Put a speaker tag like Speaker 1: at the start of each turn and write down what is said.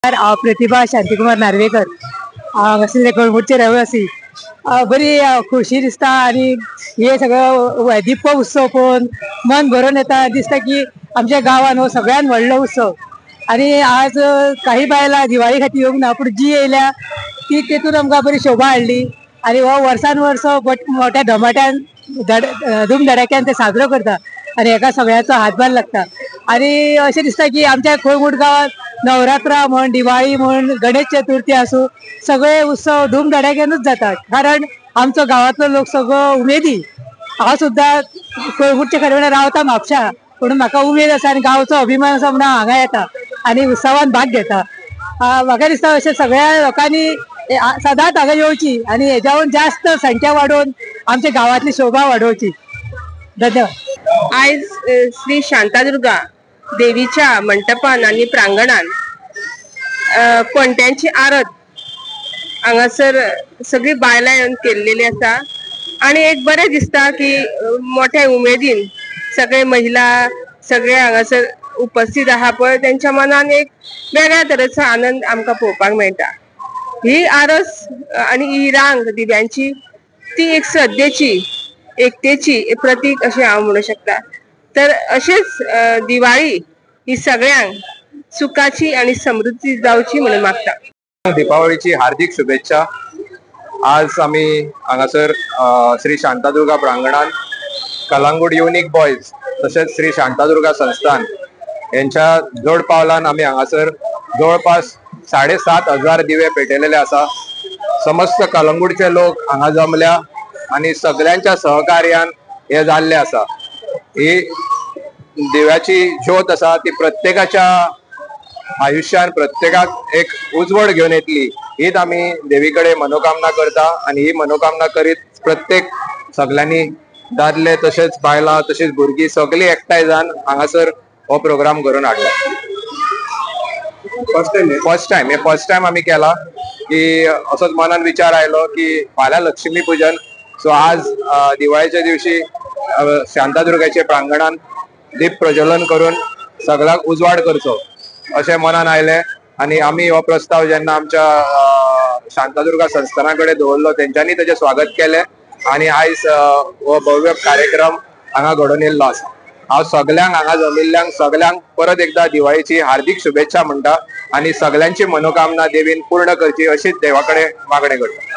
Speaker 1: प्रतिभा शांतिकुमार नार्वेकर असले कळंगूटचे रहिवासी बरी खुशी दिसता आणि हे सगळं दीप उत्सव पळोवन मन भरून येता दिसता की आमच्या गावान हो सगळ्यात व्हडलो उत्सव। आणि आज काही बायला दिवाळी खातीर येवंक ना पूण जी येयल्या ती तेतून आमकां बरी शोभा हाडली आणि हो वर्सान वर्स मोठ्या धमाट्यान धूमधडाक्यान ते साजरो करता आणि एका सगळ्याचो हातभार लागता। आणि अशें दिसता की आमच्या कळंगूट गावात नवरात्रा म्हण दिवाळी म्हण गणेश चतुर्थी आसूं सगळे उत्सव धूमधडाक्यानूच जातात, कारण आमचो गावातलो लोक सगळो उमेदी। हांव सुद्दां कळंगूटच्या खरें रावता म्हापशा, पूण म्हाका उमेद आसा आनी गांवचो अभिमान आसा म्हणून हांव हांगा येता आनी उत्सवान भाग घेता। म्हाका दिसता अशें सगळ्या लोकांनी सदांच हांगा येवची आणि हेज्याहून जास्त संख्या वाडोवन आमच्या गावातली शोभा वाडोवची। धन्यवाद।
Speaker 2: आज श्री शांतादुर्गा देवीच्या मंडपान आणि प्रांगणान कोणत्यांची आरत हांगासर सगळी बायलां येवन केल्लेली आसा आणि एक बरें दिसता की मोठ्या उमेदीन सगळे महिला सगळे हांगासर उपस्थित आहा पळय त्यांच्या मनान एक वेगळ्या तरेचो आनंद आमकां पळोवपाक मेळटा। ही आरस आणि ही रांग दिव्यांची ती एक श्रद्धेची एकतेची प्रतीक अशें हांव म्हणू शकता। तर अशेंच दिवाळी ही सगळ्यांक सुखाची आणि समृद्धी जावची म्हणून मागता।
Speaker 3: दीपावलीची हार्दिक शुभेच्छा। आज आम्ही हांगासर श्री शांतादुर्गा प्रांगणात कलंगूट युनिक बॉयज तसेच श्री शांतादुर्गा संस्थान यांच्या जोड पावलान आम्ही हांगासर जवळपास 7,500 दिवे पेटयलेले आसा। समस्त कलंगूटचे लोक हांगा जमल्या आणि सगळ्यांच्या सहकार्यान हे जाल्ले आसा। ही दिव्याची ज्योत आसा ती प्रत्येकाच्या आयुष्यात प्रत्येकाक एक उजवड घेऊन येतली हीच आम्ही देवीकडे मनोकामना करता आणि ही मनोकामना करीत प्रत्येक सगळ्यांनी दादले तसेच बायला तसेच भुरगी सगळी एकठांय जावन हांगासर हो प्रोग्राम करून हाडला। फर्स्ट टाइम आम्ही केला की असोच मनान विचार आयलो की फाल्यां लक्ष्मी पूजन, सो आज दिवाळीच्या दिवशी शांतादुर्गाचे प्रांगणात दीप प्रज्वलन करून सगळ्यांक उजवाड करचो अशें मनान आयले आणि आम्ही हो प्रस्ताव जेन्ना आमच्या शांतादुर्गा संस्थानाकडे दवरलो तेंच्यांनी तेजे स्वागत केले आणि आयज हो भव्य कार्यक्रम हांगा घडोवन येयल्लो आसा। हांव सगळ्यांक हांगा जमिल्ल्यांक सगळ्यांक परत एकदा दिवाळीची हार्दिक शुभेच्छा म्हणटा आणि सगळ्यांची मनोकामना देवीन पूर्ण करची अशीच देवाकडे मागणी करता।